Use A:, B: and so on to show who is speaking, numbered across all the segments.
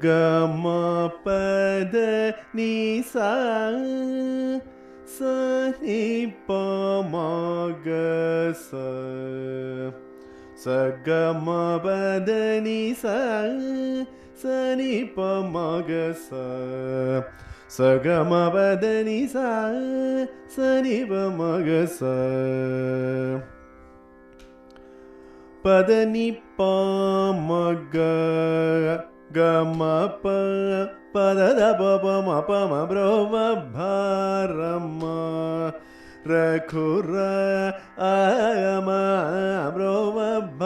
A: க ம பத நீ சா சனி ப ம க ச க ம பத நீ சா சனி ப ம க ச க ம பத நீ சா சனி ப ம க ச பத நி ப ம க க ம ப பத த ப ப ம ப ம ப்ரோ வ ப ர ம ர கு ர அ ம ப்ரோ வ ப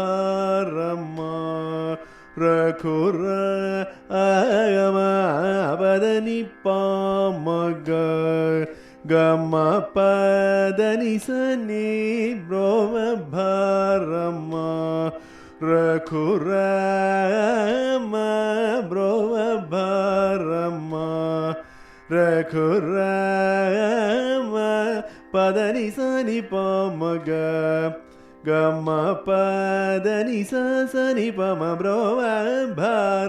A: ர ம ர கு ர அ ம பத நி ப ம க க ம பத நி ச நி ப்ரோ வ ப ர ம ர கு ர ம ப்ரோ வ ப ர ம ர கு ர ம பத நி ச நி ப ம க க ம பத நி ச ச நி ப ம ப்ரோ வ ப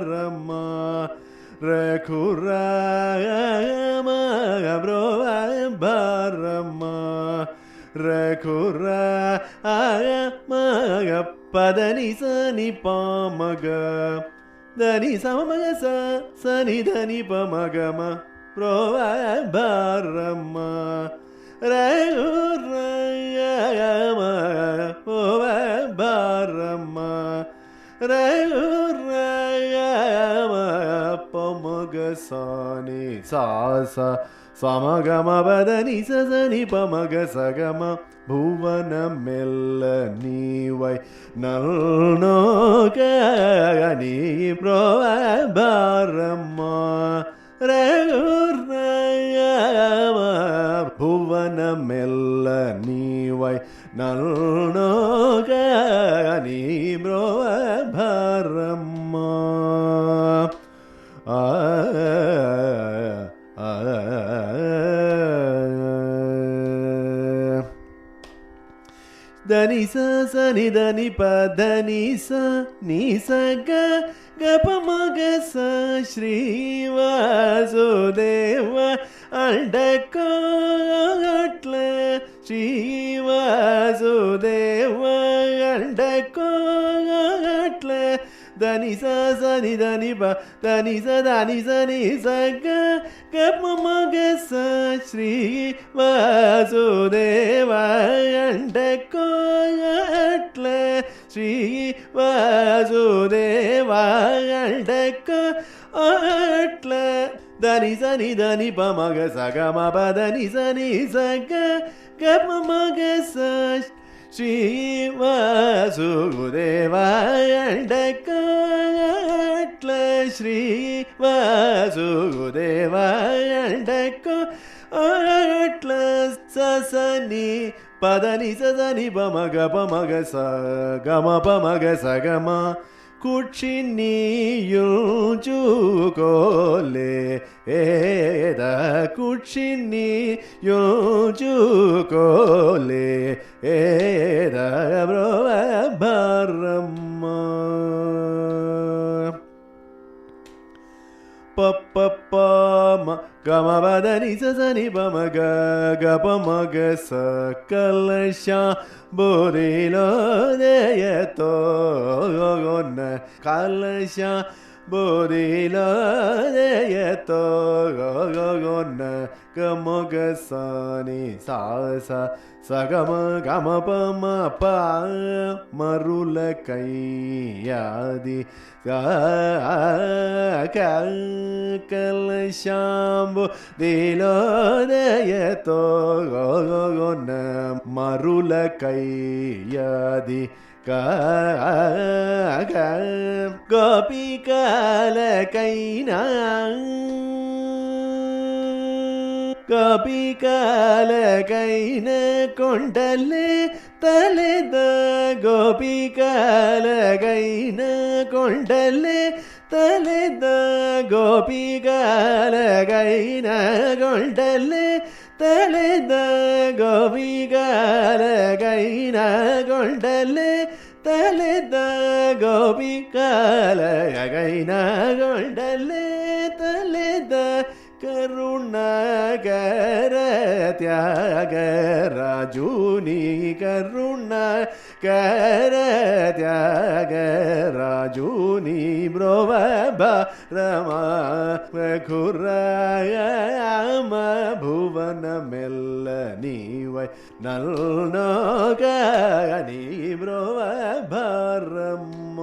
A: ர ம ர கு ர ம ப்ரோ வ ப ர ம ர கு ர அ ம பத நி ச நி ப ம க த நி ச ம க ச ச நி த நி ப ம க ம ப்ரோ வ ப ர ம ர கு ர ம ஓ வ ப ர ம ர கு ர ம ப ம க ச நி சா ச ச ம க ம பத நி ச ச நி ப ம க ச க ம புவன மெல்ல நீவை நல்நோக நீ ப்ரோ வ ப ர ம ர கு ர ம புவன மெல்ல நீவை நல்நோக நீ ப்ரோ வ ப ர ம த நி ச ச நி த நி ப த நி ச நி ச க க ப ம க ச ஸ்ரீ வாசுதேவ அண்டகோட்ல ஸ்ரீ வாசுதேவ அண்டகோட்ல த நி ச ச நி த நி ப த நி ச த நி ச நி ச க க ப ம க ச ஸ்ரீ வாசுதேவ அண்டகோட்ல ஸ்ரீ வாசுதேவ அண்டகோட்ல த நி ச நி த நி ப ம க ச க ம ப த நி ச நி ச க க ப ம க ச ஸ்ரீ வாசுதேவ அண்டகோட்ல ஸ்ரீ வாசுதேவ அண்டகோட்ல ச ச நி பத நி ச ச நி ப ம க ச க ம ப ம க ச க ம குட்சி நீயும் ஜூகோலே ஏத குட்சி நீயும் ஜூகோலே ஏத ப்ரோ வ ப ர ம ப ப ப ம க ம ப த நி ச ச நி ப ம க க ப ம க ச கலஷா போதிலோ தேயத்தோ ந கலஷா போதிலோ தேயத்தோ ந க ம க ச நி சா ச ச க ம க ம ப ம ப மருள கையாதி கலஷாம்பு திலோதயத்தோ ந மருள கையாதி கோபி கால கைனா கோபி கால கைன கொண்டலே ತಲೆದ ಗೋಪಿಕಲ ಗೈನ ಕೊಂಡಲೆ ತಲೆದ ಗೋಪಿಕಲ ಗೈನ ಕೊಂಡಲೆ ತಲೆದ ಗೋಪಿಕಲ ಗೈನ ಕೊಂಡಲೆ ತಲೆದ ಗೋಪಿಕಾಲಯಗೈನಗೊಂಡಲೇ ತಲೆದ ಕರುಣಾಕರ ತ್ಯಾಗರಾಜುನಿ ಕರುಣಾಕರ ತ್ಯಾಗರಾಜುನಿ ಬ್ರೋವಭ ರಮ ಖುರಾಮ ಭುವನ ಮೆಲ್ಲ ನೀವೈ ನಲ್ನೋಗ ನೀ ಬ್ರೋವಭ ರಮ